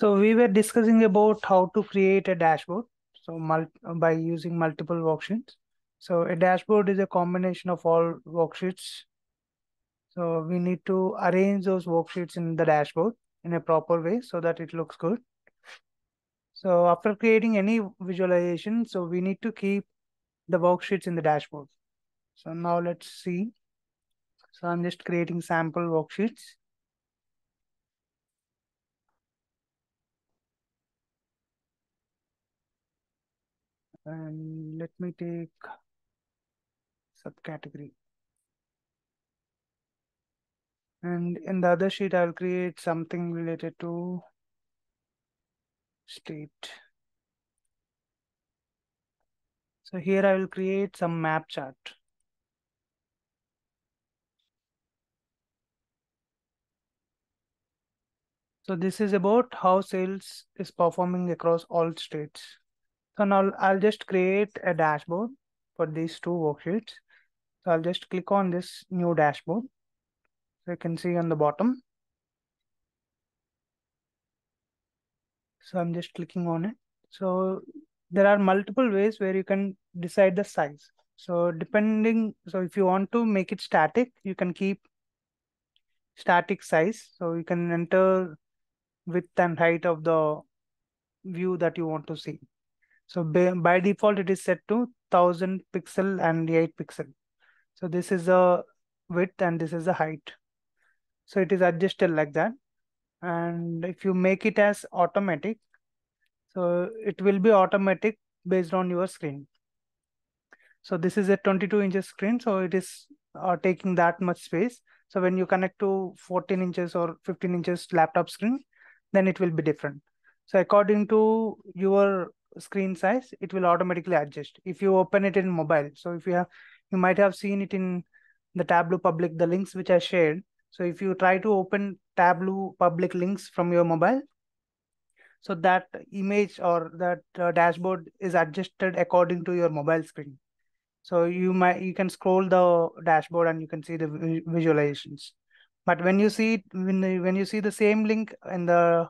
So we were discussing about how to create a dashboard. So by using multiple worksheets. So a dashboard is a combination of all worksheets. So we need to arrange those worksheets in the dashboard in a proper way so that it looks good. So after creating any visualization, so we need to keep the worksheets in the dashboard. So now let's see. So I'm just creating sample worksheets. And let me take subcategory. And in the other sheet, I'll create something related to state. So here I will create some map chart. So this is about how sales is performing across all states. So now I'll just create a dashboard for these two worksheets. So I'll just click on this new dashboard. So you can see on the bottom. So I'm just clicking on it. So there are multiple ways where you can decide the size. So if you want to make it static, you can keep static size. So you can enter width and height of the view that you want to see. So by default, it is set to 1000 pixel and 8 pixel. So this is the width and this is the height. So it is adjusted like that. And if you make it as automatic, so it will be automatic based on your screen. So this is a 22 inches screen. So it is taking that much space. So when you connect to 14 inches or 15 inches laptop screen, then it will be different. So according to your screen size, it will automatically adjust. If you open it in mobile, so if you might have seen it in the Tableau public, the links which I shared. So if you try to open Tableau public links from your mobile, so that image or that dashboard is adjusted according to your mobile screen. So you can scroll the dashboard and you can see the visualizations. But when you see it, when you see the same link in the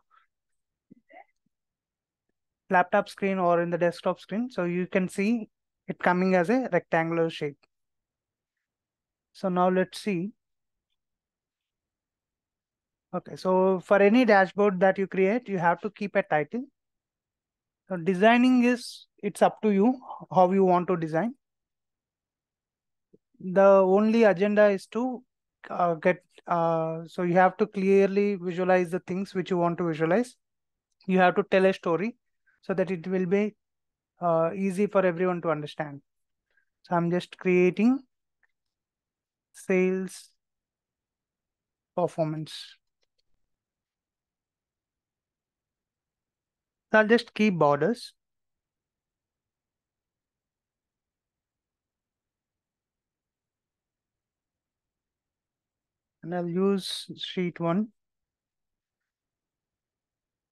laptop screen or in the desktop screen, so you can see it coming as a rectangular shape. So now let's see. Okay, so for any dashboard that you create, you have to keep a title. So designing it's up to you how you want to design. The only agenda is to so you have to clearly visualize the things which you want to visualize. You have to tell a story so that it will be easy for everyone to understand. So I'm just creating sales performance. So I'll just keep borders. And I'll use sheet 1.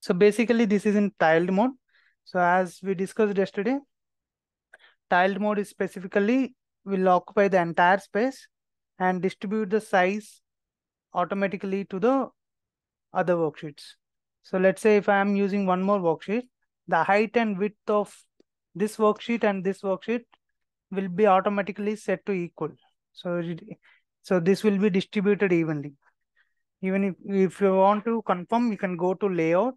So basically this is in tiled mode. So as we discussed yesterday, tiled mode is specifically will occupy the entire space and distribute the size automatically to the other worksheets. So let's say if I am using one more worksheet, the height and width of this worksheet and this worksheet will be automatically set to equal. So this will be distributed evenly. Even if you want to confirm, you can go to layout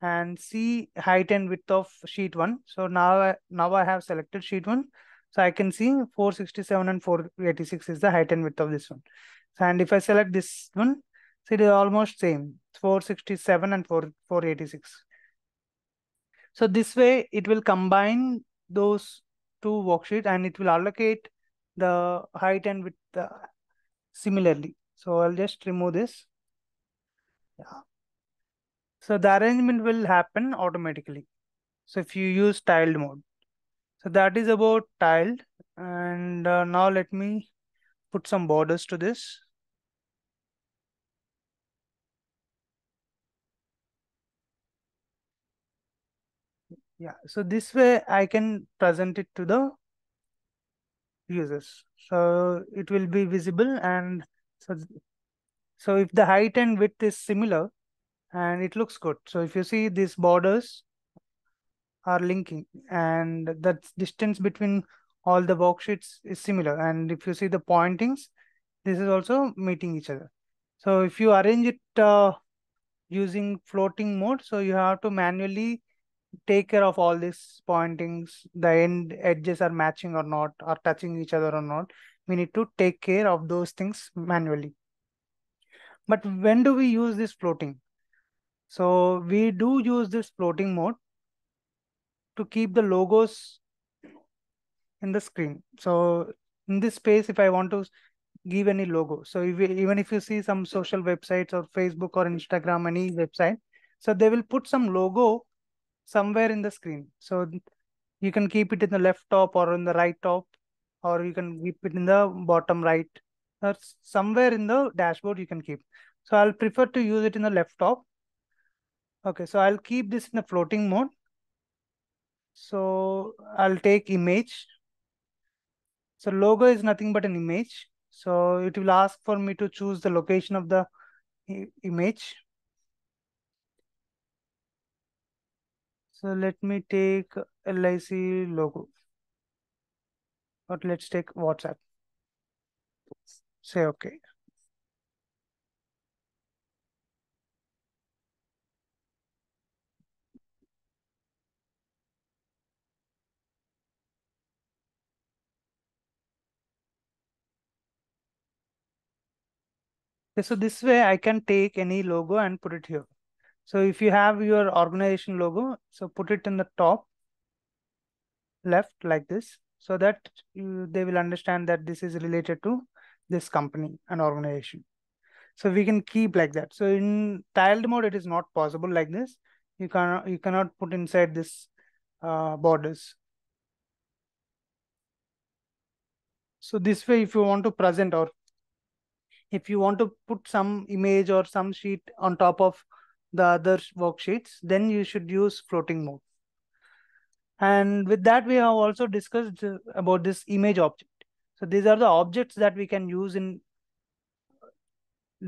and see height and width of sheet 1. So now I have selected sheet 1. So I can see 467 and 486 is the height and width of this one. So, and if I select this one, so it is almost same, 467 and 486. So this way it will combine those two worksheets and it will allocate the height and width similarly. So I'll just remove this. Yeah. So the arrangement will happen automatically. So if you use tiled mode. So that is about tiled. And now let me put some borders to this. Yeah, so this way I can present it to the users. So it will be visible and so if the height and width is similar and it looks good. So if you see, these borders are linking, and the distance between all the worksheets is similar. And if you see the pointings, this is also meeting each other. So if you arrange it using floating mode, so you have to manually take care of all these pointings, the end edges are matching or not, or touching each other or not. We need to take care of those things manually. But when do we use this floating? So we do use this floating mode to keep the logos in the screen. So in this space, if I want to give any logo, so even if you see some social websites or Facebook or Instagram, any website, so they will put some logo somewhere in the screen. So you can keep it in the left top or in the right top, or you can keep it in the bottom right, or somewhere in the dashboard you can keep. So I'll prefer to use it in the left top. Okay, so I'll keep this in the floating mode. So I'll take image. So logo is nothing but an image. So it will ask for me to choose the location of the image. So let me take LIC logo, or let's take WhatsApp. Say okay. Okay, so this way I can take any logo and put it here. So if you have your organization logo, so put it in the top left like this, so that they will understand that this is related to this company and organization. So we can keep like that. So in tiled mode, it is not possible like this. You cannot put inside this borders. So this way, if you want to present, or if you want to put some image or some sheet on top of the other worksheets, then you should use floating mode. And with that, we have also discussed about this image object. So these are the objects that we can use in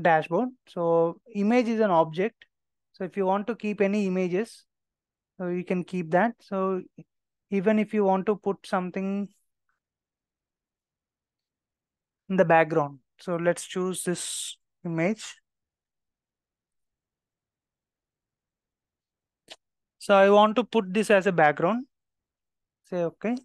dashboard. So image is an object. So if you want to keep any images, so you can keep that. So even if you want to put something in the background, so let's choose this image. So I want to put this as a background. Say okay.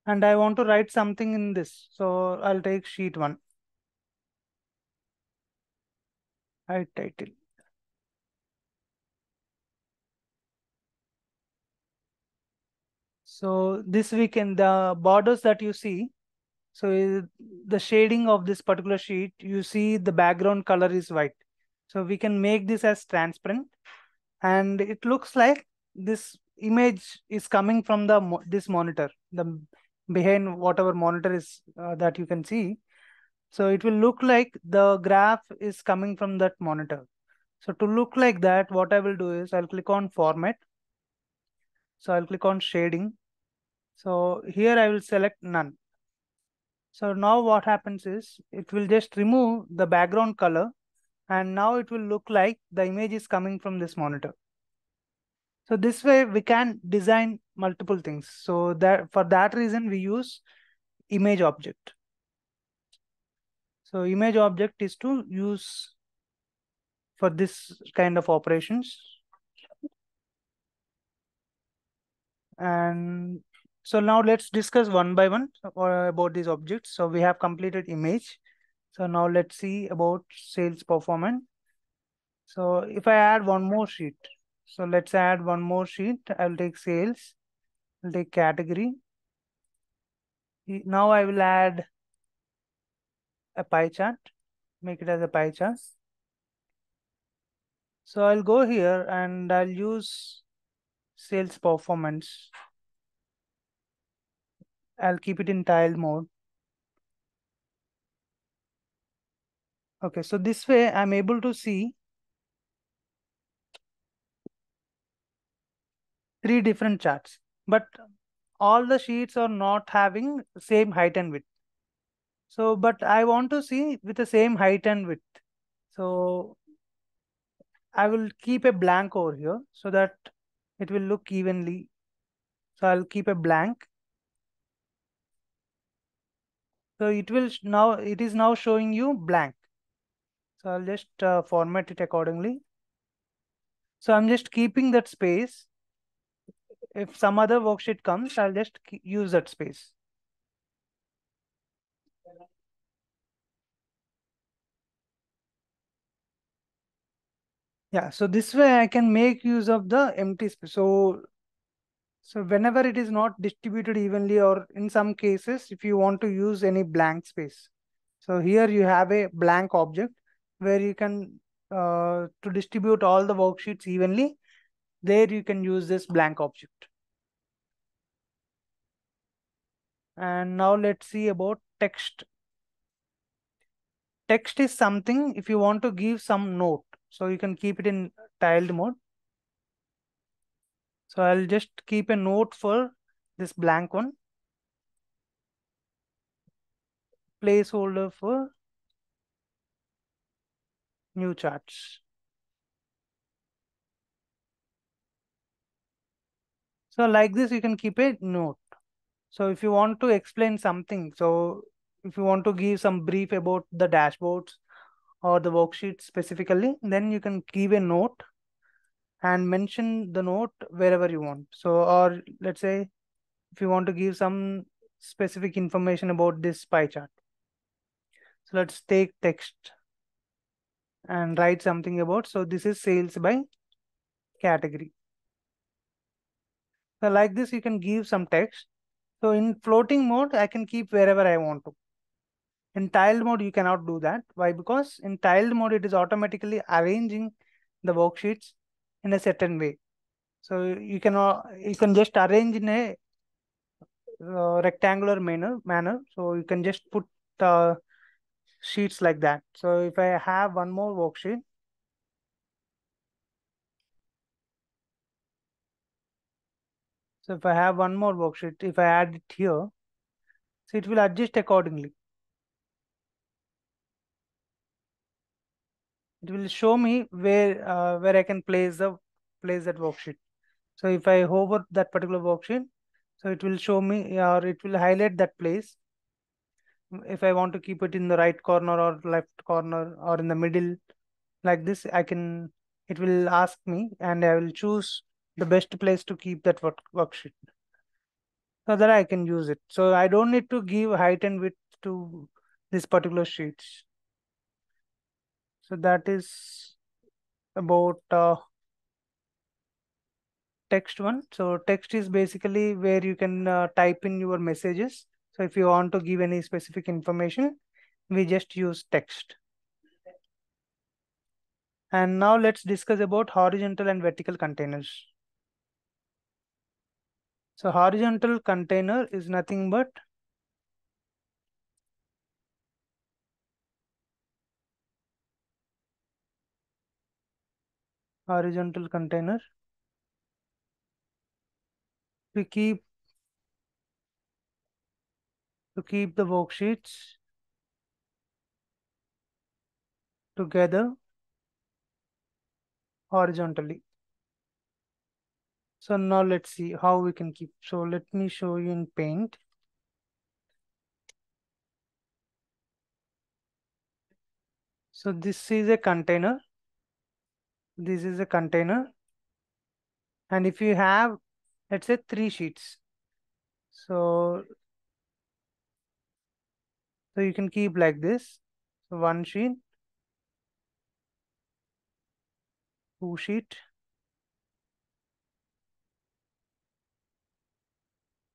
And I want to write something in this. So I'll take sheet 1. Write title. So this weekend, the borders that you see, so the shading of this particular sheet, you see the background color is white. So we can make this as transparent, and it looks like this image is coming from the this monitor, the behind whatever monitor is that you can see. So it will look like the graph is coming from that monitor. So to look like that, what I will do is I'll click on format. So I'll click on shading. So here I will select none. So now what happens is it will just remove the background color, and now it will look like the image is coming from this monitor. So this way we can design multiple things. So that for that reason we use image object. So image object is to use for this kind of operations. And so now let's discuss one by one about these objects. So we have completed image. So now let's see about sales performance. So if I add one more sheet, so let's add one more sheet. I'll take sales, I'll take category. Now I will add a pie chart, make it as a pie chart. So I'll go here and I'll use sales performance. I'll keep it in tiled mode. Okay, so this way I'm able to see 3 different charts, but all the sheets are not having same height and width. So, but I want to see with the same height and width. So I will keep a blank over here so that it will look evenly. So I'll keep a blank. So it will now, it is now showing you blank. So I'll just format it accordingly. So I'm just keeping that space. If some other worksheet comes, I'll just use that space. Yeah, so this way I can make use of the empty space. So whenever it is not distributed evenly, or in some cases, if you want to use any blank space. So here you have a blank object where you can, to distribute all the worksheets evenly, there you can use this blank object. And now let's see about text. Text is something if you want to give some note. So you can keep it in tiled mode. So I'll just keep a note for this blank one. Placeholder for new charts. So like this, you can keep a note. So if you want to explain something, so if you want to give some brief about the dashboards or the worksheet specifically, then you can give a note and mention the note wherever you want. So, or let's say if you want to give some specific information about this pie chart. So let's take text and write something about, so this is sales by category. So like this, you can give some text. So in floating mode, I can keep wherever I want to. In tiled mode, you cannot do that. Why? Because in tiled mode, it is automatically arranging the worksheets in a certain way. So you can just arrange in a rectangular manner. So you can just put sheets like that. So if I have one more worksheet, so if I have one more worksheet, if I add it here, so it will adjust accordingly. It will show me where I can place that worksheet. So if I hover that particular worksheet, so it will show me, or it will highlight that place. If I want to keep it in the right corner or left corner or in the middle, like this, it will ask me and I will choose the best place to keep that worksheet so that I can use it. So I don't need to give height and width to this particular sheets. So that is about text one. So text is basically where you can type in your messages. So if you want to give any specific information, we just use text. And now let's discuss about horizontal and vertical containers. So horizontal container is nothing but horizontal container. We keep the worksheets together horizontally. So now let's see how we can keep. So let me show you in Paint. So this is a container. This is a container. And if you have, let's say 3 sheets. So, so you can keep like this. So 1 sheet, 2 sheet,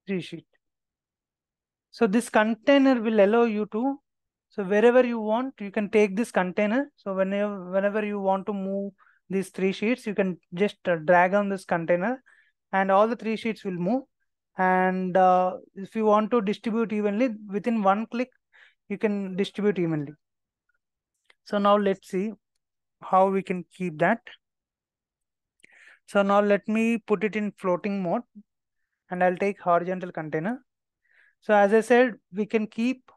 3 sheet. So this container will allow you to, so wherever you want, you can take this container. So whenever you want to move these 3 sheets, you can just drag on this container and all the 3 sheets will move. And if you want to distribute evenly, within one click, you can distribute evenly. So now let's see how we can keep that. So now let me put it in floating mode and I'll take horizontal container. So as I said, we can keep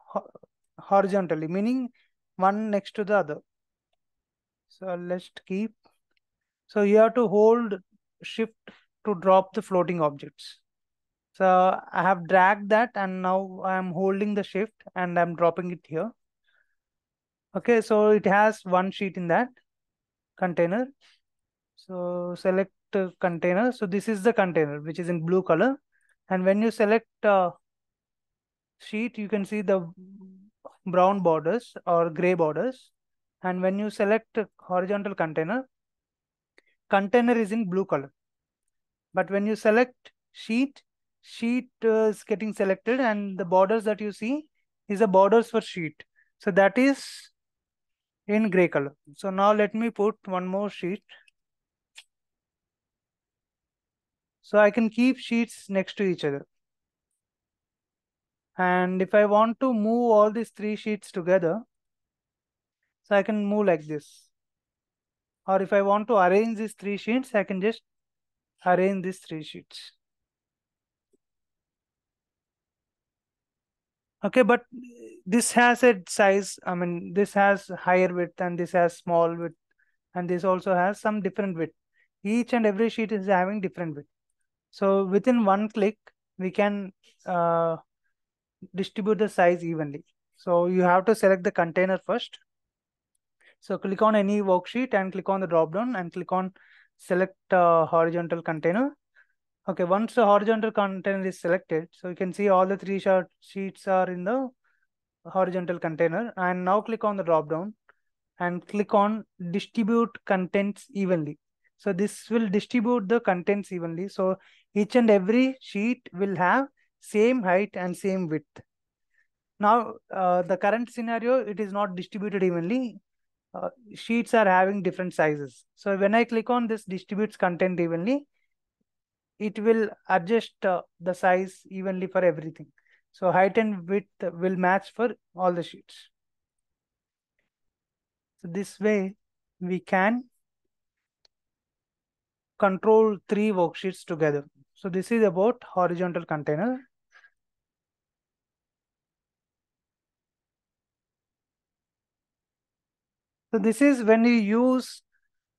horizontally, meaning one next to the other. So let's keep. So you have to hold shift to drop the floating objects. So I have dragged that and now I am holding the shift and I'm dropping it here. Okay, so it has one sheet in that container. So select container. So this is the container which is in blue color. And when you select sheet, you can see the brown borders or gray borders. And when you select horizontal container, container is in blue color. But when you select sheet, sheet is getting selected and the borders that you see is the borders for sheet. So that is in gray color. So now let me put one more sheet. So I can keep sheets next to each other. And if I want to move all these three sheets together, so I can move like this. Or if I want to arrange these three sheets, I can just arrange these three sheets. Okay, but this has a size, I mean, this has higher width and this has small width and this also has some different width. Each and every sheet is having different width. So within one click, we can distribute the size evenly. So you have to select the container first. So click on any worksheet and click on the drop down and click on select horizontal container. Okay, once the horizontal container is selected, so you can see all the three sheets are in the horizontal container. And now click on the drop down and click on distribute contents evenly. So this will distribute the contents evenly. So each and every sheet will have same height and same width. Now the current scenario, it is not distributed evenly. Sheets are having different sizes. So when I click on this distributes content evenly, it will adjust the size evenly for everything. So height and width will match for all the sheets. So this way we can control three worksheets together. So this is about horizontal container. So this is when you use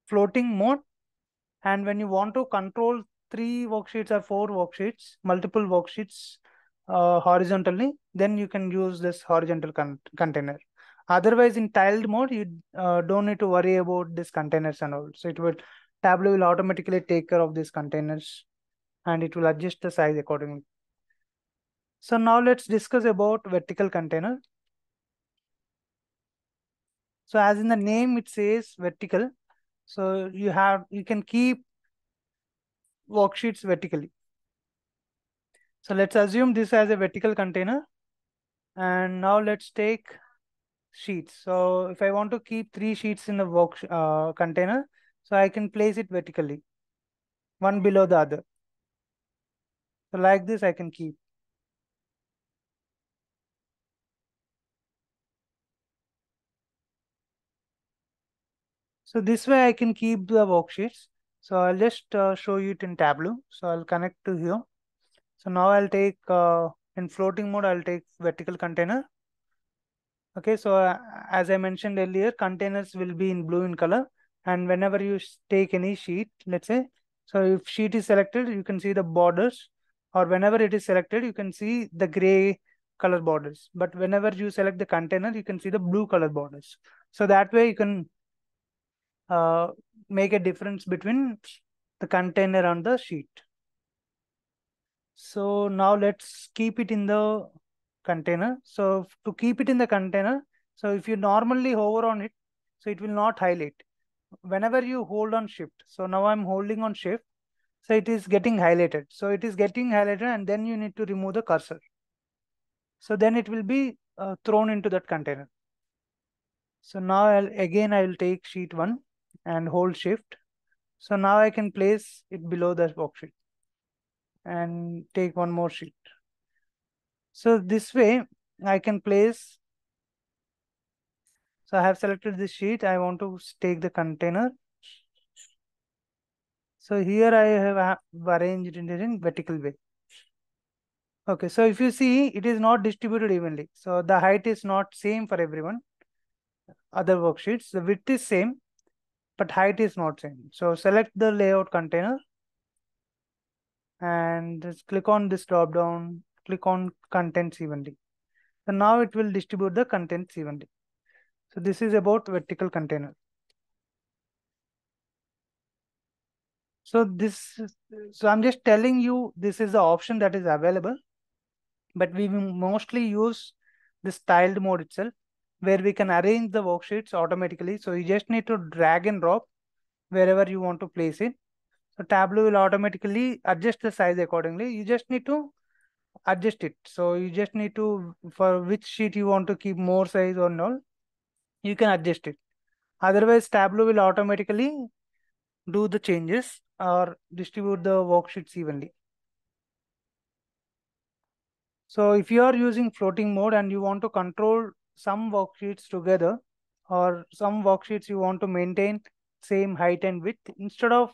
floating mode and when you want to control three worksheets or four worksheets, multiple worksheets horizontally, then you can use this horizontal container. Otherwise, in tiled mode, you don't need to worry about these containers and all. So it will Tableau will automatically take care of these containers and it will adjust the size accordingly. So now let's discuss about vertical container. So as in the name, it says vertical. So you can keep worksheets vertically. So let's assume this as a vertical container. And now let's take sheets. So if I want to keep three sheets in the container, so I can place it vertically, one below the other. So like this, I can keep. So this way I can keep the worksheets. So I'll just show you it in Tableau. So I'll connect to here. So now I'll take in floating mode, I'll take vertical container. Okay, so as I mentioned earlier, containers will be in blue in color. And whenever you take any sheet, let's say, so if sheet is selected, you can see the borders, or whenever it is selected, you can see the gray color borders. But whenever you select the container, you can see the blue color borders. So that way you can uh, make a difference between the container and the sheet. So now let's keep it in the container. So to keep it in the container, so if you normally hover on it, so it will not highlight. Whenever you hold on shift, so now I'm holding on shift, so it is getting highlighted. So it is getting highlighted and then you need to remove the cursor. So then it will be thrown into that container. So now I will take sheet 1 and hold shift. So now I can place it below the worksheet and take one more sheet. So this way I can place. So I have selected this sheet. I want to take the container. So here I have arranged it in vertical way. Okay, so if you see, it is not distributed evenly. So the height is not same for everyone. Other worksheets, the width is same, but height is not same. So select the layout container and just click on this drop down, click on contents evenly. So now it will distribute the contents evenly. So this is about vertical container. So so I'm just telling you, this is the option that is available, but we will mostly use this tiled mode itself, where we can arrange the worksheets automatically. So you just need to drag and drop wherever you want to place it. So Tableau will automatically adjust the size accordingly. You just need to adjust it. So you just need to, for which sheet you want to keep more size or not, you can adjust it. Otherwise, Tableau will automatically do the changes or distribute the worksheets evenly. So if you are using floating mode and you want to control some worksheets together, or some worksheets you want to maintain same height and width, instead of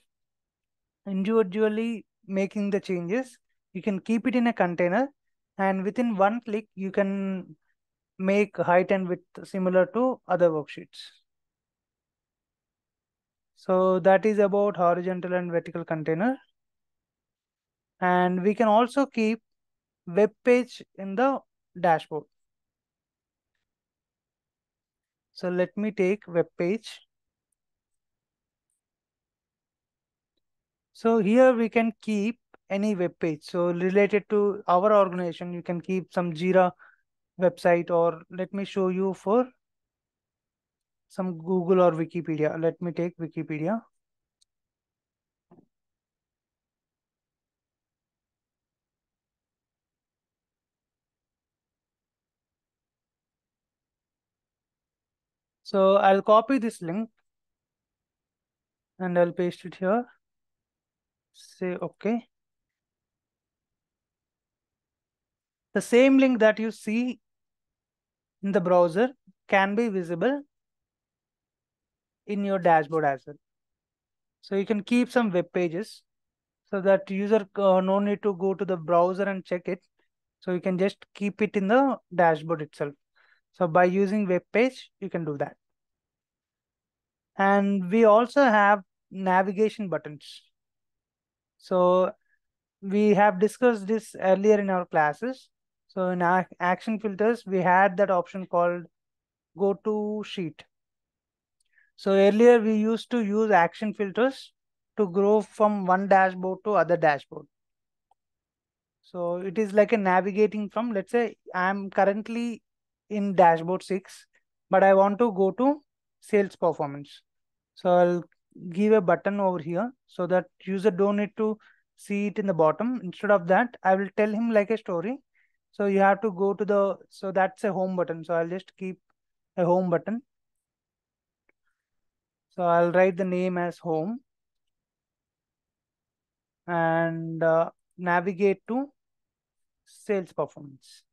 individually making the changes, you can keep it in a container, and within one click you can make height and width similar to other worksheets. So that is about horizontal and vertical container. And we can also keep web page in the dashboard. So let me take web page. So here we can keep any web page. So related to our organization, you can keep some Jira website, or let me show you for some Google or Wikipedia. Let me take Wikipedia. So I'll copy this link and I'll paste it here. Say okay. The same link that you see in the browser can be visible in your dashboard as well. So you can keep some web pages so that user no need to go to the browser and check it. So you can just keep it in the dashboard itself. So by using web page, you can do that. And we also have navigation buttons. So we have discussed this earlier in our classes. So in our action filters, we had that option called go to sheet. So earlier we used to use action filters to grow from one dashboard to other dashboard. So it is like a navigating from, let's say I'm currently in dashboard 6, but I want to go to sales performance. So I'll give a button over here so that user don't need to see it in the bottom. Instead of that, I will tell him like a story. So you have to go to the, so that's a home button. So I'll just keep a home button. So I'll write the name as home and navigate to sales performance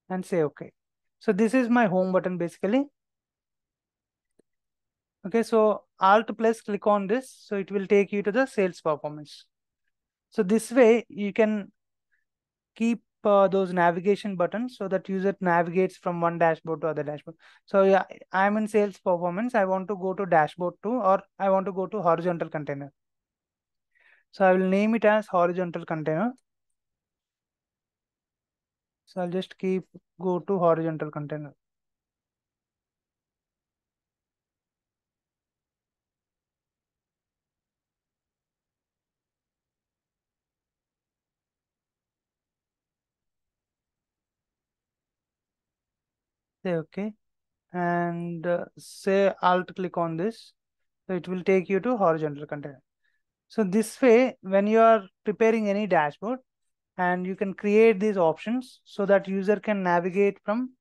and say okay. So this is my home button basically. Okay, so Alt plus click on this. So it will take you to the sales performance. So this way you can keep those navigation buttons so that user navigates from one dashboard to other dashboard. So yeah, I'm in sales performance. I want to go to dashboard 2, or I want to go to horizontal container. So I will name it as horizontal container. So I'll just keep go to horizontal container. Say okay. And say Alt click on this. So it will take you to horizontal container. So this way, when you are preparing any dashboard, and you can create these options so that user can navigate from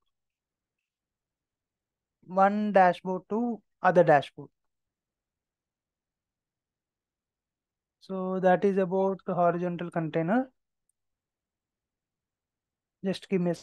one dashboard to other dashboard. So that is about the horizontal container. Just give me a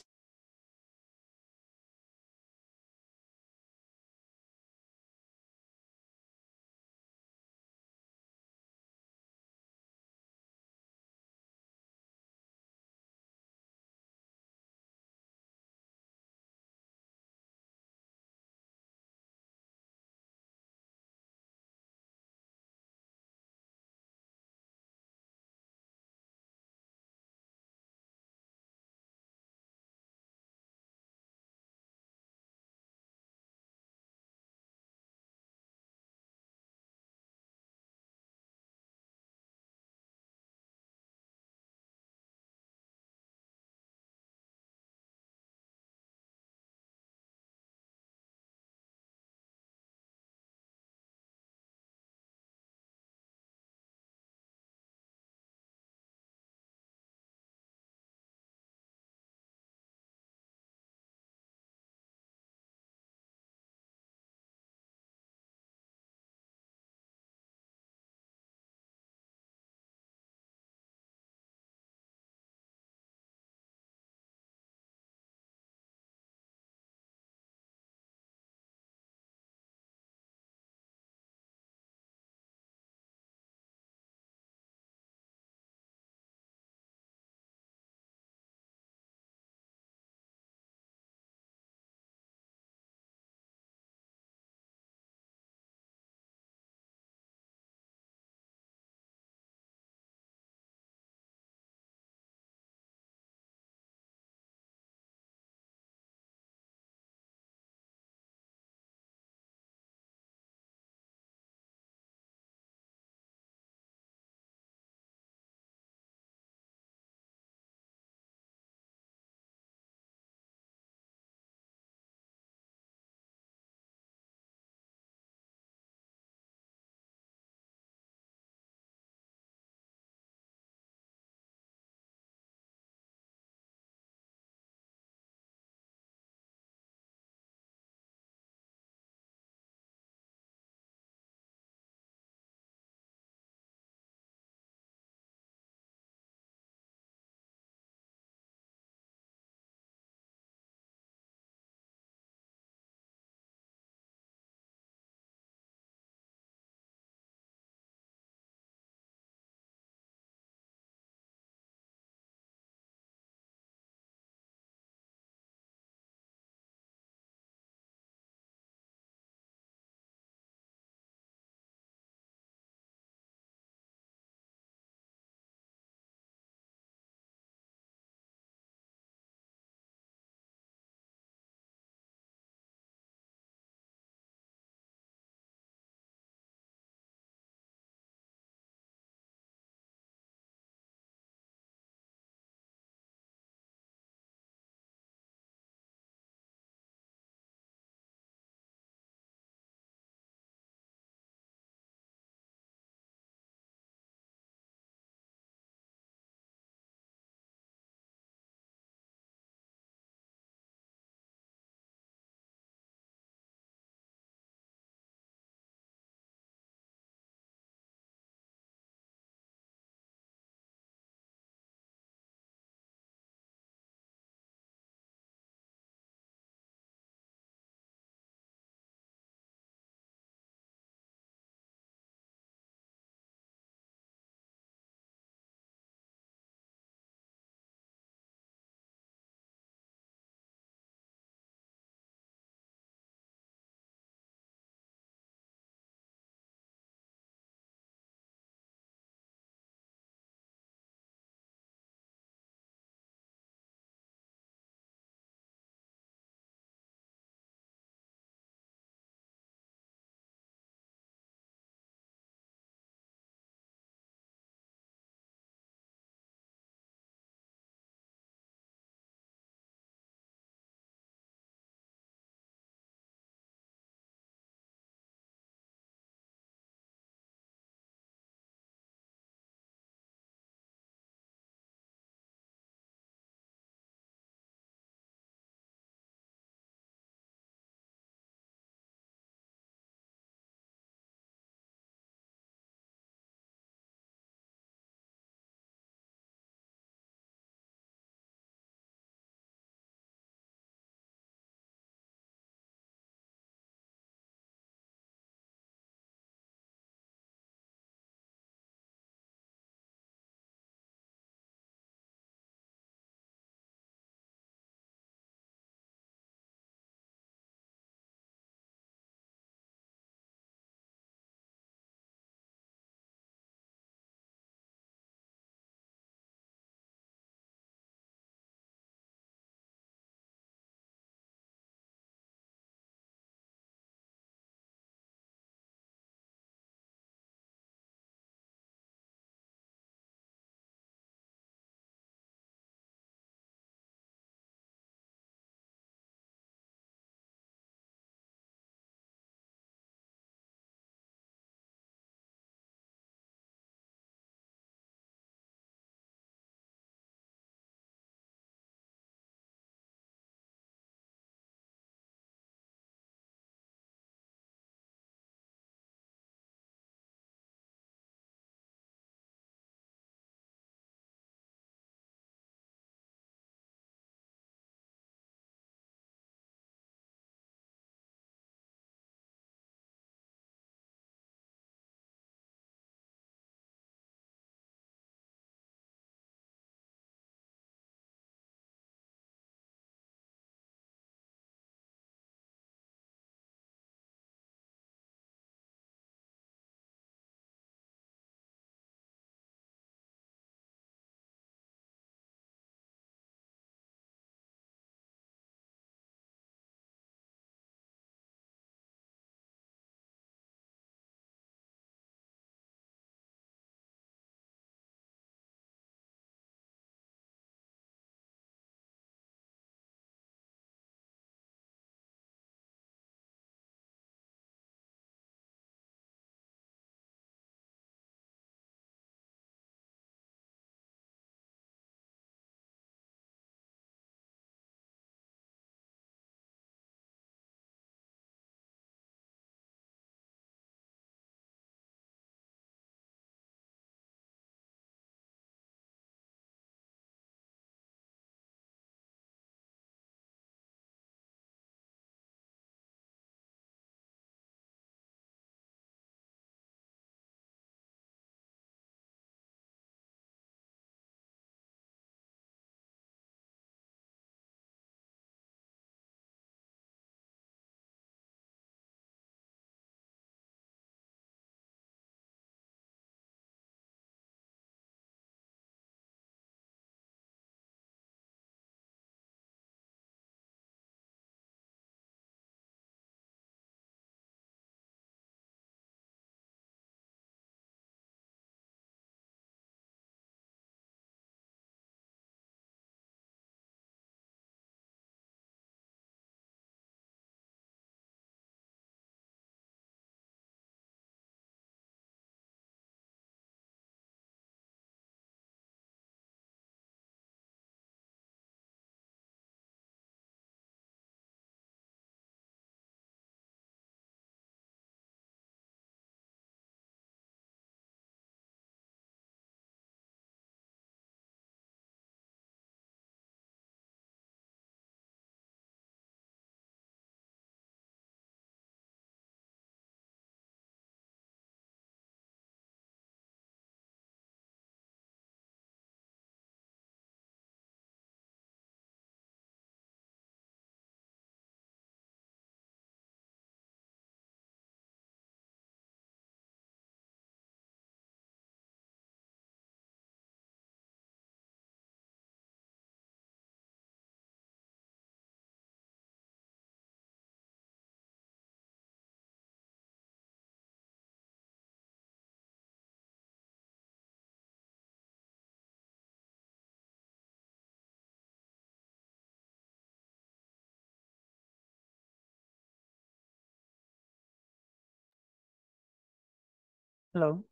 Hello.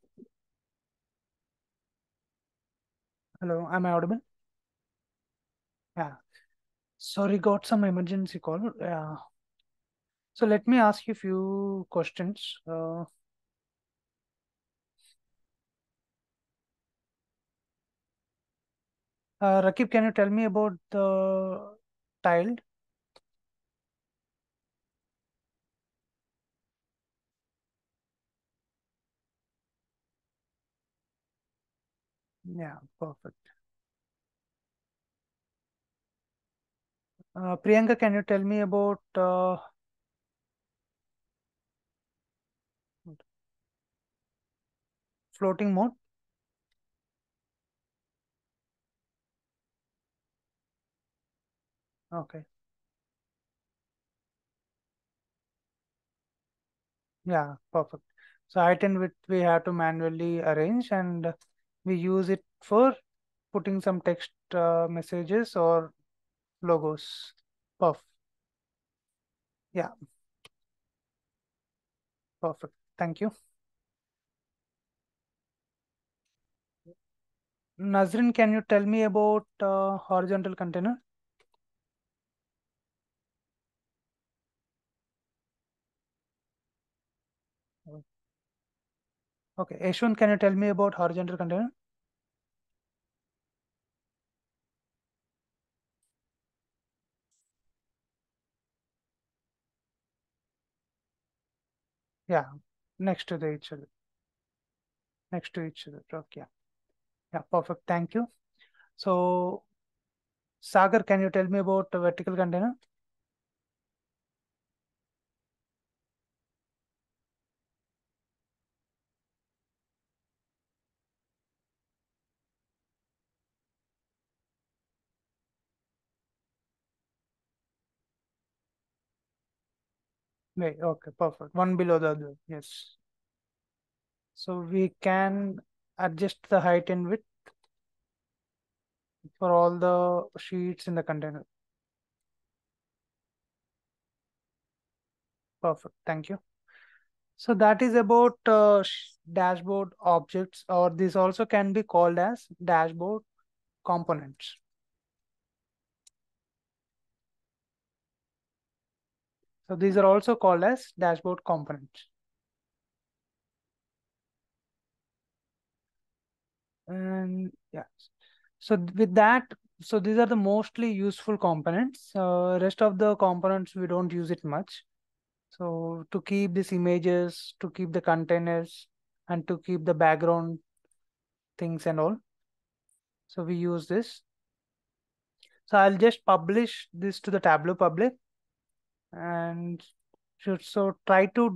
Hello. Am I audible? Yeah. Sorry, got some emergency call. Yeah. So let me ask you a few questions. Rakib, can you tell me about the tiled? Yeah, perfect. Priyanka, can you tell me about floating mode? Okay. Yeah, perfect. So height and width we have to manually arrange, and we use it for putting some text messages or logos. Perf. Yeah, perfect. Thank you. Nazrin, can you tell me about horizontal container? Okay. Ashwin, can you tell me about horizontal container? Yeah, next to the each other. Next to each other. Okay. Yeah, perfect. Thank you. So, Sagar, can you tell me about the vertical container? Wait, okay, perfect. One below the other. Yes. So we can adjust the height and width for all the sheets in the container. Perfect. Thank you. So that is about dashboard objects, or this also can be called as dashboard components. So these are also called as dashboard components. And yeah, so with that, so these are the mostly useful components. Rest of the components we don't use it much. So to keep these images, to keep the containers, and to keep the background things and all. So we use this. So I'll just publish this to the Tableau public, and should so try to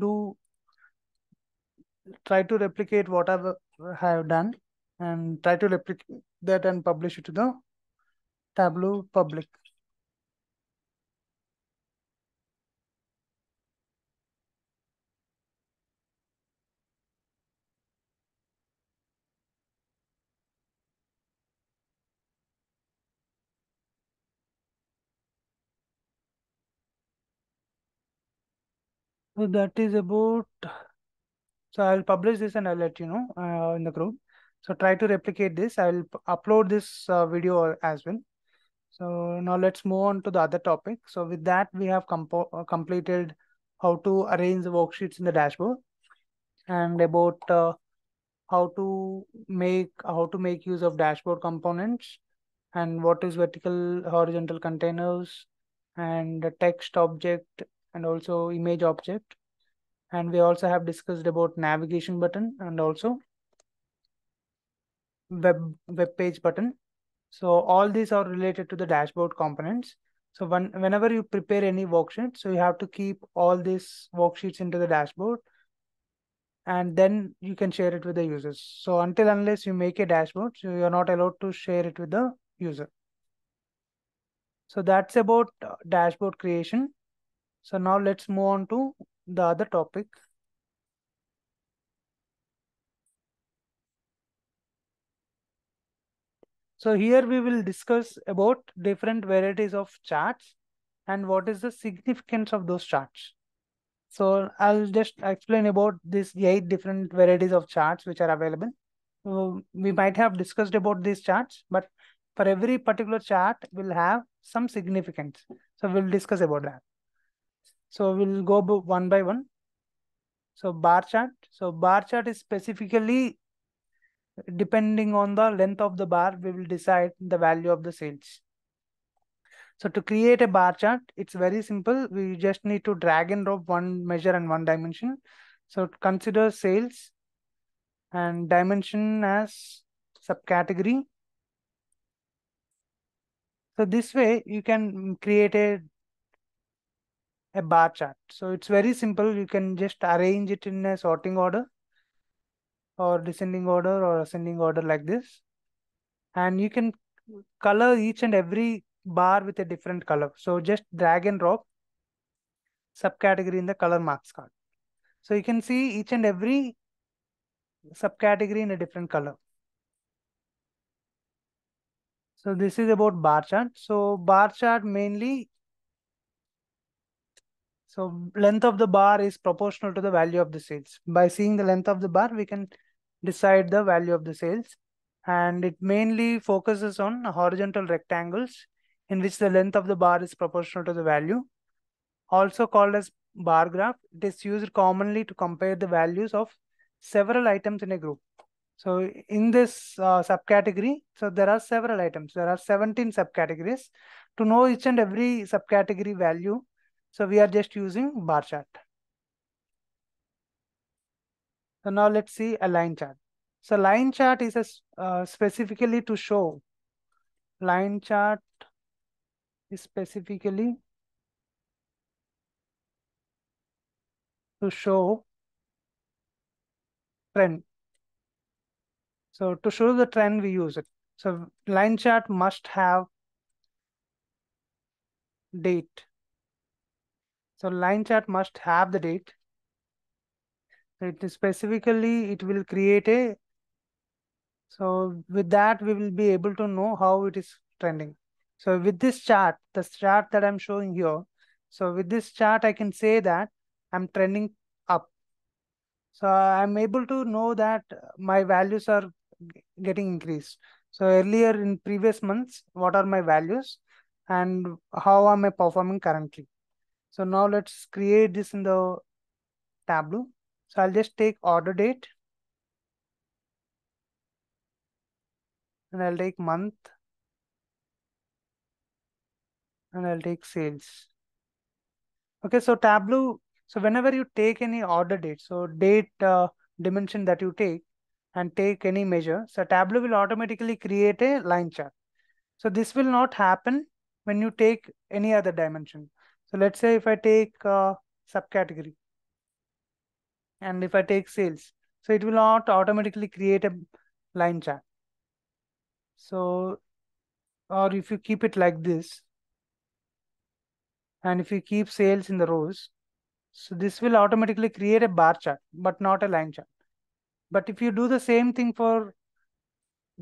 replicate what have done, and try to replicate that and publish it to the Tableau public. So that is about. So I'll publish this and I'll let you know in the group. So try to replicate this. I'll upload this video as well. So now let's move on to the other topic. So with that, we have completed how to arrange the worksheets in the dashboard, and about how to make use of dashboard components, and what is vertical horizontal containers, and the text object, and also image object. And we also have discussed about navigation button, and also web page button. So all these are related to the dashboard components. So whenever you prepare any worksheet, so you have to keep all these worksheets into the dashboard, and then you can share it with the users. So until unless you make a dashboard, so you're not allowed to share it with the user. So that's about dashboard creation. So now let's move on to the other topic. So here we will discuss about different varieties of charts and what is the significance of those charts. So I'll just explain about these 8 different varieties of charts which are available. So we might have discussed about these charts, but for every particular chart will have some significance. So we'll discuss about that. So we'll go one by one. So bar chart. So bar chart is specifically depending on the length of the bar, we will decide the value of the sales. So to create a bar chart, it's very simple. We just need to drag and drop one measure and one dimension. So consider sales and dimension as subcategory. So this way you can create a bar chart. So it's very simple. You can just arrange it in a sorting order or descending order or ascending order like this. And you can color each and every bar with a different color. So just drag and drop subcategory in the color marks card. So you can see each and every subcategory in a different color. So this is about bar chart. So bar chart mainly, so length of the bar is proportional to the value of the sales. By seeing the length of the bar, we can decide the value of the sales. And it mainly focuses on horizontal rectangles in which the length of the bar is proportional to the value. Also called as bar graph, it is used commonly to compare the values of several items in a group. So in this subcategory, so there are several items. There are 17 subcategories. To know each and every subcategory value, so we are just using bar chart. So now let's see a line chart. So line chart is specifically to show. Line chart is specifically to show trend. So to show the trend, we use it. So line chart must have date. So line chart must have the date. It is specifically, it will create a, so with that, we will be able to know how it is trending. So with this chart, the chart that I'm showing here, so with this chart, I can say that I'm trending up. So I'm able to know that my values are getting increased. So earlier in previous months, what are my values and how am I performing currently? So now let's create this in the Tableau. So I'll just take order date and I'll take month and I'll take sales. Okay, so Tableau, so whenever you take any order date, so date dimension that you take and take any measure, so Tableau will automatically create a line chart. So this will not happen when you take any other dimension. So let's say if I take subcategory and if I take sales, so it will not automatically create a line chart. So, or if you keep it like this, and if you keep sales in the rows, so this will automatically create a bar chart, but not a line chart. But if you do the same thing for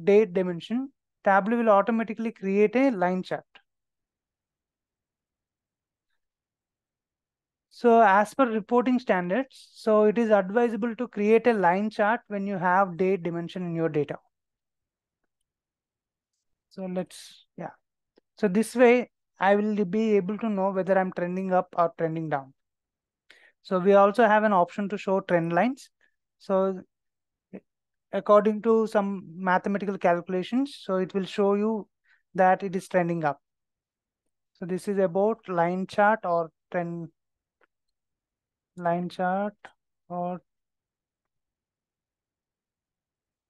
date dimension, Tableau will automatically create a line chart. So as per reporting standards, so it is advisable to create a line chart when you have date dimension in your data. So let's, yeah. So this way, I will be able to know whether I'm trending up or trending down. So we also have an option to show trend lines. So according to some mathematical calculations, so it will show you that it is trending up. So this is about line chart or trend line chart, or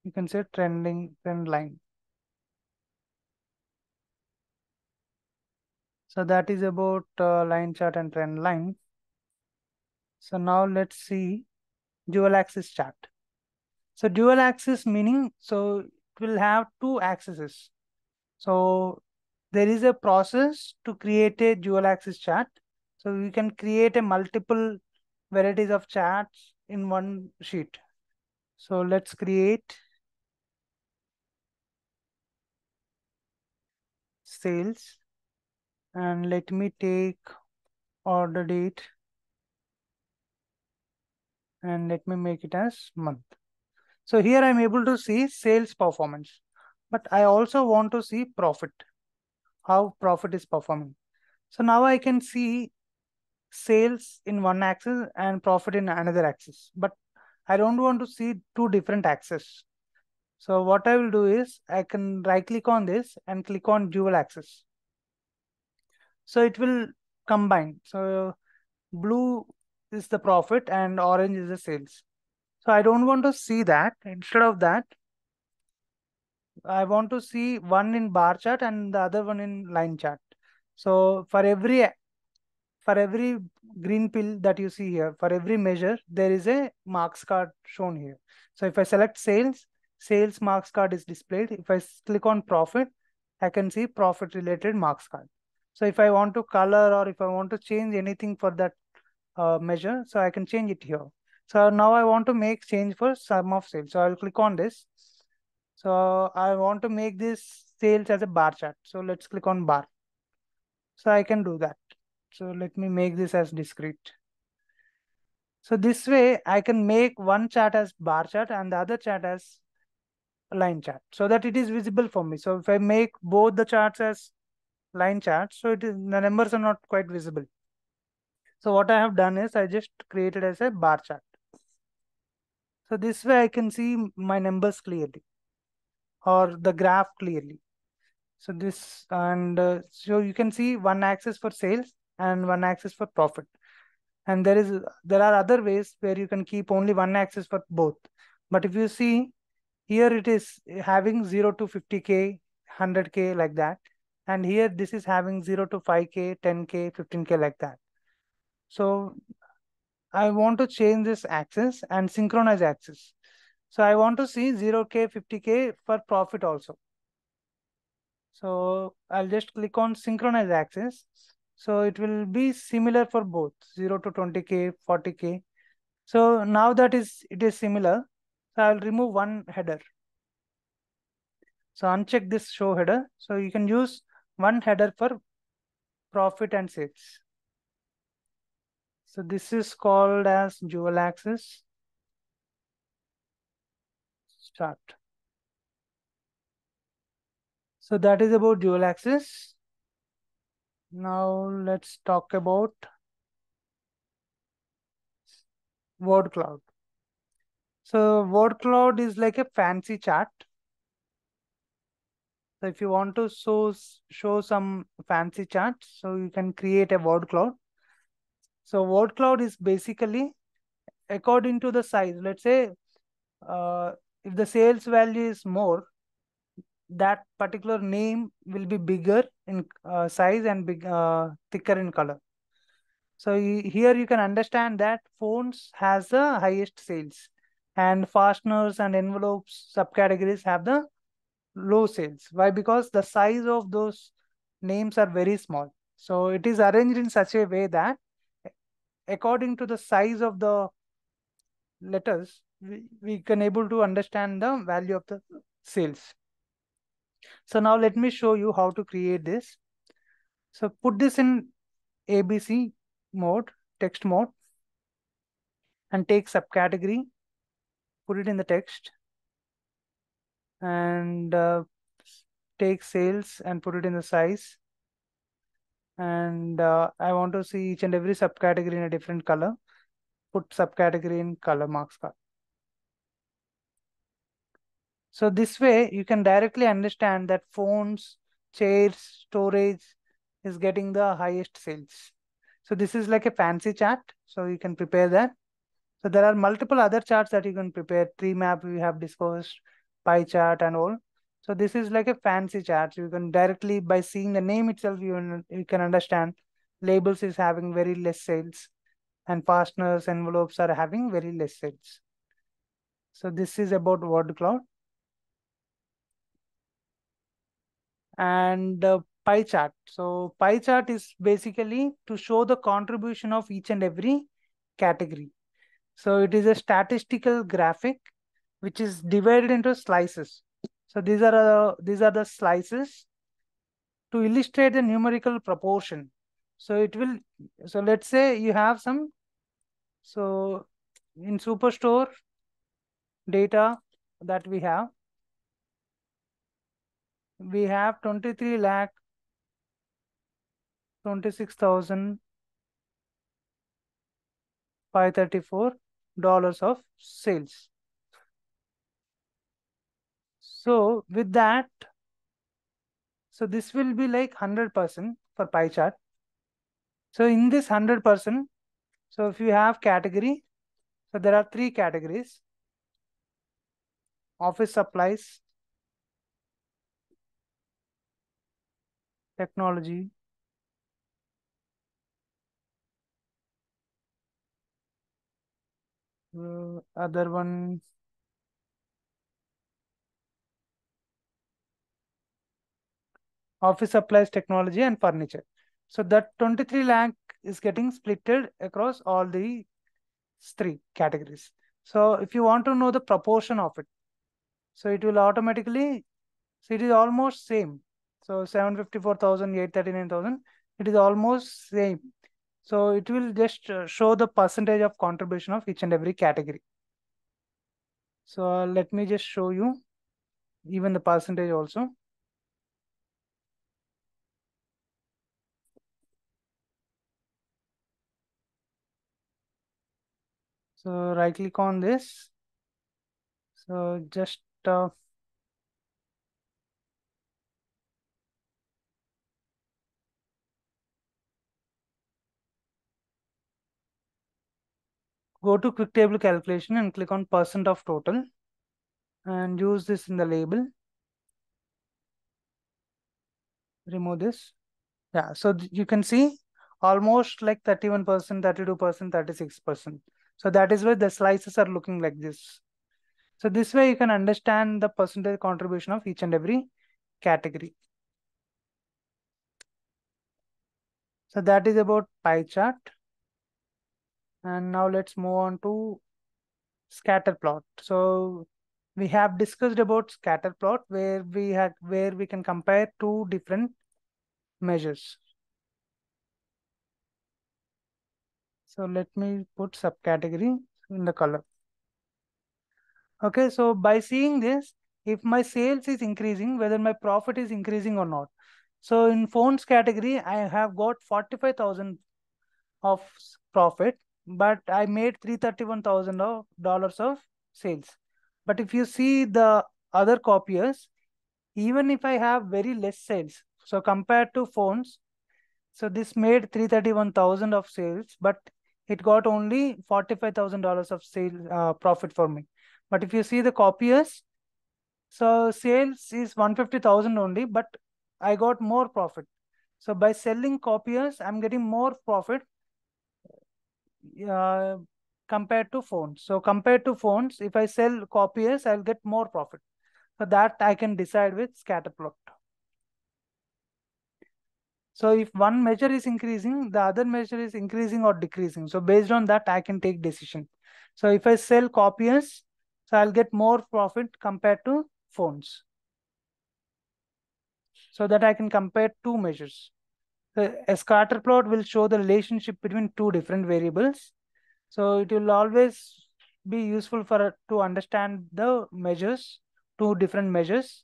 you can say trend line. So that is about line chart and trend line. So now let's see dual axis chart. So dual axis meaning, so it will have two axes. So there is a process to create a dual axis chart. So we can create a multiple varieties of charts in one sheet. So let's create sales and let me take order date and let me make it as month. So here I'm able to see sales performance, but I also want to see profit, how profit is performing. So now I can see sales in one axis and profit in another axis, but I don't want to see two different axes. So what I will do is I can right click on this and click on dual axis. So it will combine. So blue is the profit and orange is the sales. So I don't want to see that. Instead of that, I want to see one in bar chart and the other one in line chart. So for every green pill that you see here, for every measure, there is a marks card shown here. So if I select sales, sales marks card is displayed. If I click on profit, I can see profit related marks card. So if I want to color or if I want to change anything for that measure, so I can change it here. So now I want to make change for sum of sales. So I'll click on this. So I want to make this sales as a bar chart. So let's click on bar. So I can do that. So let me make this as discrete. So this way I can make one chart as bar chart and the other chart as line chart so that it is visible for me. So if I make both the charts as line charts, so the numbers are not quite visible. So what I have done is I just created as a bar chart. So this way I can see my numbers clearly or the graph clearly. So this and so you can see one axis for sales and one axis for profit. And there are other ways where you can keep only one axis for both. But if you see here, it is having 0 to 50K, 100K like that. And here this is having 0 to 5K, 10K, 15K like that. So I want to change this axis and synchronize axis. So I want to see 0K, 50K for profit also. So I'll just click on synchronize axis. So it will be similar for both 0 to 20K, 40K. So now that it is similar, so I'll remove one header. So uncheck this show header. So you can use one header for profit and sales. So this is called as dual axis chart. So that is about dual axis. Now let's talk about word cloud. So word cloud is like a fancy chart. So if you want to show some fancy charts, so you can create a word cloud. So word cloud is basically according to the size. Let's say if the sales value is more, that particular name will be bigger in size and thicker in color. So here you can understand that phones has the highest sales and fasteners and envelopes subcategories have the low sales. Why? Because the size of those names are very small. So it is arranged in such a way that according to the size of the letters, we can able to understand the value of the sales. So now let me show you how to create this. So put this in ABC mode, text mode, and take subcategory, put it in the text, and take sales and put it in the size. And I want to see each and every subcategory in a different color. Put subcategory in color marks card. So this way you can directly understand that phones, chairs, storage is getting the highest sales. So this is like a fancy chart. So you can prepare that. So there are multiple other charts that you can prepare. Tree map we have discussed, pie chart and all. So this is like a fancy chart. You can directly by seeing the name itself, you can understand labels is having very less sales and fasteners, envelopes are having very less sales. So this is about word cloud. And pie chart. So pie chart is basically to show the contribution of each and every category. So it is a statistical graphic which is divided into slices. So these are the slices to illustrate the numerical proportion. So it will, so let's say you have some, so in Superstore data that we have 23 lakh 26,534 dollars of sales. So with that, so this will be like 100% for pie chart. So in this 100%, so if you have category, so there are three categories: office supplies, technology, other one, office supplies, technology, and furniture. So that 23 lakh is getting splitted across all the three categories. So if you want to know the proportion of it, so it will automatically, so it is almost same. So 754,000, 839,000, it is almost same. So it will just show the percentage of contribution of each and every category. So let me just show you even the percentage also. So right click on this. So just go to quick table calculation and click on percent of total and use this in the label. Remove this. Yeah, so you can see almost like 31%, 32%, 36%. So that is why the slices are looking like this. So this way you can understand the percentage contribution of each and every category. So that is about pie chart. And now let's move on to scatter plot. So we have discussed about scatter plot where we can compare two different measures. So let me put subcategory in the color. Okay, so by seeing this, if my sales is increasing, whether my profit is increasing or not. So in phones category, I have got 45,000 of profit, but I made $331,000 of sales. But if you see the other copiers, even if I have very less sales, so compared to phones, so this made 331,000 of sales, but it got only $45,000 of sale profit for me. But if you see the copiers, so sales is 150,000 only, but I got more profit. So by selling copiers, I'm getting more profit uh, compared to phones. So compared to phones, if I sell copiers, I'll get more profit. So that I can decide with scatter plot. So if one measure is increasing, the other measure is increasing or decreasing. So based on that, I can take decision. So if I sell copiers, so I'll get more profit compared to phones. So that I can compare two measures. A scatter plot will show the relationship between two different variables. So it will always be useful for to understand the measures, two different measures,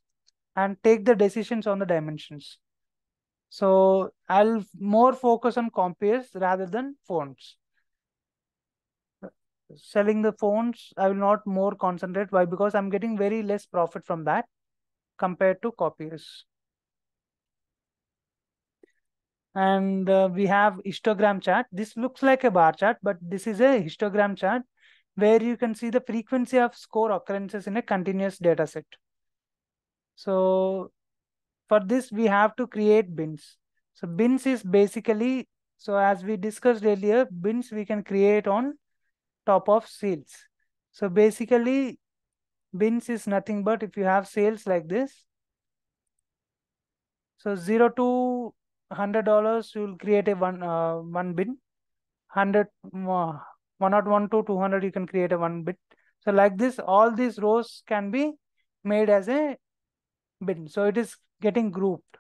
and take the decisions on the dimensions. So I'll more focus on compares rather than fonts. Selling the fonts, I will not more concentrate. Why? Because I'm getting very less profit from that compared to copiers. And we have histogram chart. This looks like a bar chart, but this is a histogram chart where you can see the frequency of score occurrences in a continuous data set. So for this, we have to create bins. So bins is basically, so as we discussed earlier, bins we can create on top of sales. So basically, bins is nothing but if you have sales like this, so $0 to $100, you will create a one bin. 100, 101 to 200, you can create a one bit. So like this, all these rows can be made as a bin. So it is getting grouped.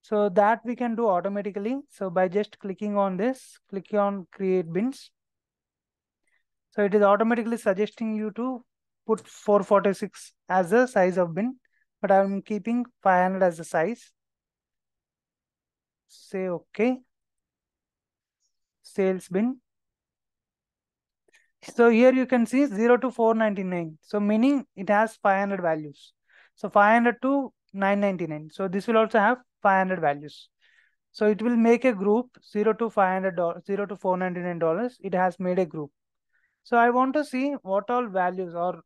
So that we can do automatically. So by just clicking on this, clicking on create bins. So it is automatically suggesting you to put 446 as the size of bin, but I'm keeping 500 as the size. Say okay. Sales bin. So here you can see 0 to 499. So meaning it has 500 values. So 500 to 999. So this will also have 500 values. So it will make a group 0 to $500, 0 to $499. It has made a group. So I want to see what all values or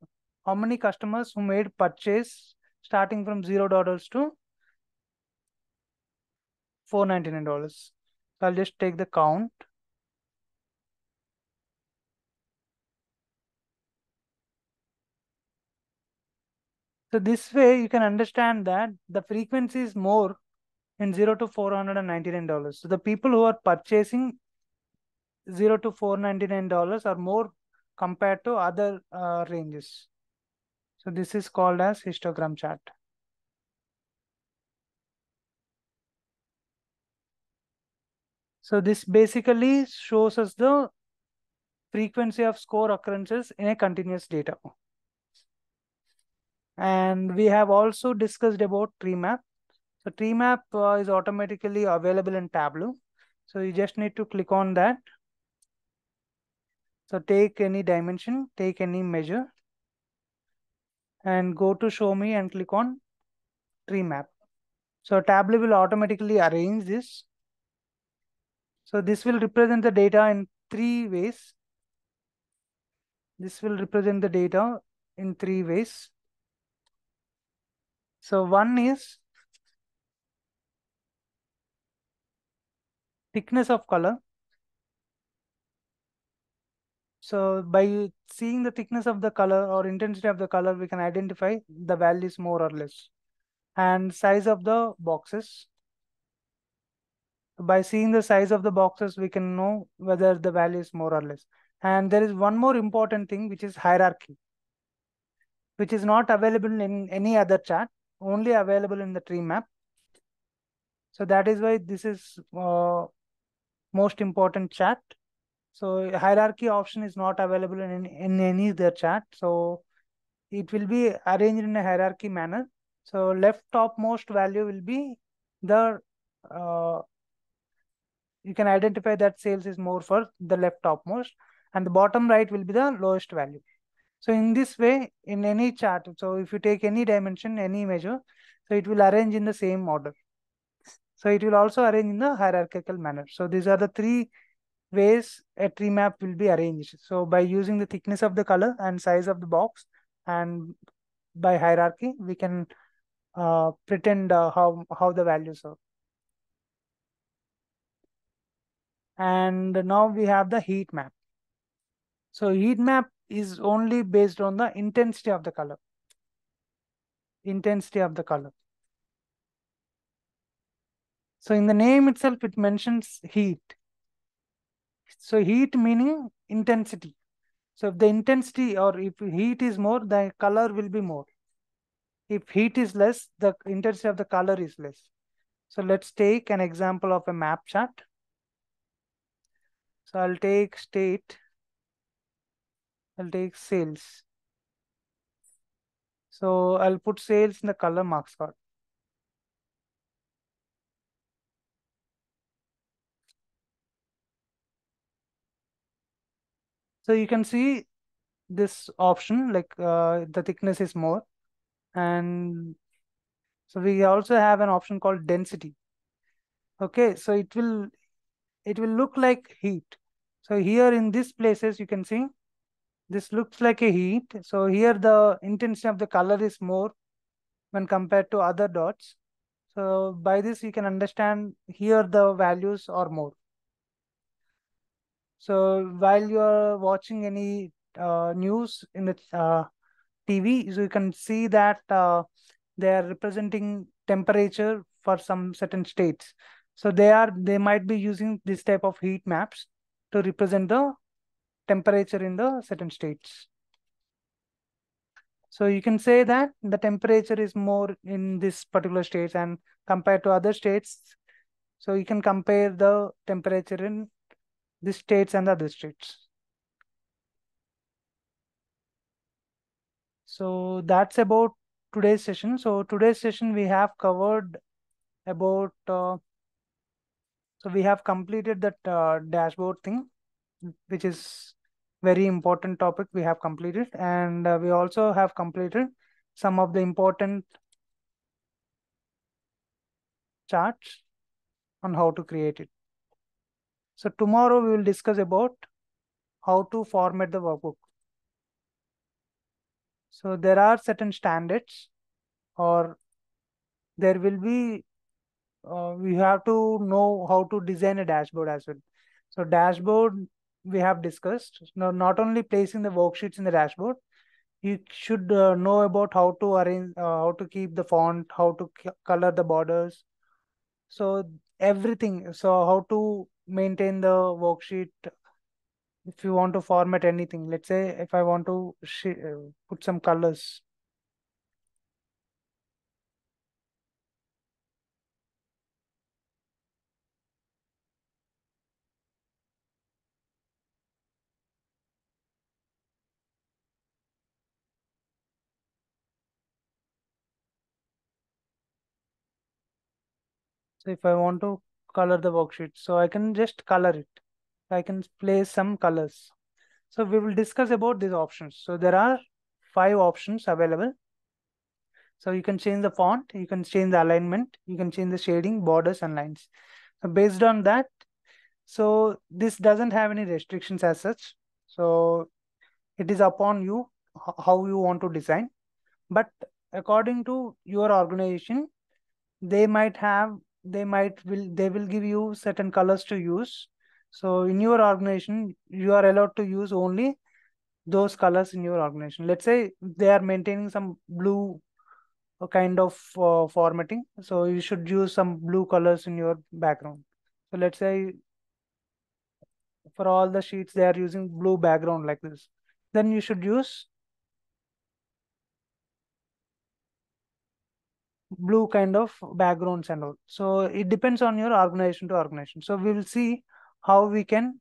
how many customers who made purchase starting from $0 to $499. So I'll just take the count. So this way you can understand that the frequency is more in 0 to $499. So the people who are purchasing 0 to $499 are more compared to other ranges. So this is called as histogram chart. So this basically shows us the frequency of score occurrences in a continuous data. And we have also discussed about tree map. So tree map is automatically available in Tableau. So you just need to click on that. So take any dimension, take any measure, and go to show me and click on tree map. So Tableau will automatically arrange this. So this will represent the data in three ways. This will represent the data in three ways. So one is thickness of color. So by seeing the thickness of the color or intensity of the color, we can identify the values more or less. And size of the boxes. By seeing the size of the boxes, we can know whether the value is more or less. And there is one more important thing, which is hierarchy, which is not available in any other chart, only available in the tree map. So that is why this is most important chart. So hierarchy option is not available in any other chart. So it will be arranged in a hierarchy manner. So left topmost value will be the you can identify that sales is more for the left topmost, and the bottom right will be the lowest value. So in this way, in any chart, so if you take any dimension, any measure, so it will arrange in the same order. So it will also arrange in the hierarchical manner. So these are the three ways a tree map will be arranged. So by using the thickness of the color and size of the box, and by hierarchy, we can pretend how the values are. And now we have the heat map. So heat map is only based on the intensity of the color. Intensity of the color. So in the name itself, it mentions heat. So heat meaning intensity. So if the intensity or if heat is more, the color will be more. If heat is less, the intensity of the color is less. So let's take an example of a map chart. So I'll take state. I'll take sales. So I'll put sales in the color marks card. So you can see this option, like the thickness is more. And so we also have an option called density. Okay, so it will look like heat. So here in these places, you can see this looks like a heat. So here the intensity of the color is more when compared to other dots. So by this, you can understand here the values are more. So while you are watching any news in the TV, so you can see that they are representing temperature for some certain states. So they might be using this type of heat maps to represent the temperature in the certain states. So you can say that the temperature is more in this particular states and compared to other states. So you can compare the temperature in these states and other states. So that's about today's session. So today's session we have covered about so we have completed that dashboard thing, which is very important topic we have completed, and we also have completed some of the important charts on how to create it. So tomorrow we will discuss about how to format the workbook. So there are certain standards, or there will be we have to know how to design a dashboard as well. So dashboard we have discussed. Now, not only placing the worksheets in the dashboard, you should know about how to arrange, how to keep the font, how to color the borders. So everything. So how to maintain the worksheet. If you want to format anything, let's say if I want to put some colors. So if I want to color the worksheet, so I can just color it. I can place some colors. So we will discuss about these options. So there are 5 options available. So you can change the font, you can change the alignment, you can change the shading, borders, and lines. So based on that, so this doesn't have any restrictions as such. So it is upon you how you want to design. But according to your organization, they might have, they will give you certain colors to use. So in your organization, you are allowed to use only those colors in your organization. Let's say they are maintaining some blue kind of formatting, so you should use some blue colors in your background. So let's say for all the sheets they are using blue background like this, then you should use blue kind of backgrounds and all. So it depends on your organization to organization. So we will see how we can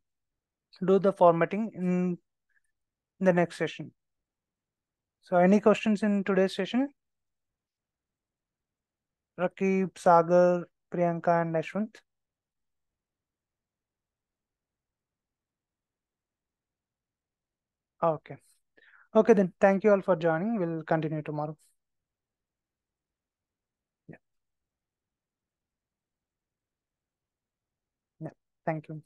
do the formatting in the next session. So any questions in today's session? Rakib, Sagar, Priyanka, and Ashwant. Okay. Okay, then. Thank you all for joining. We'll continue tomorrow. Yeah. Yeah. Thank you.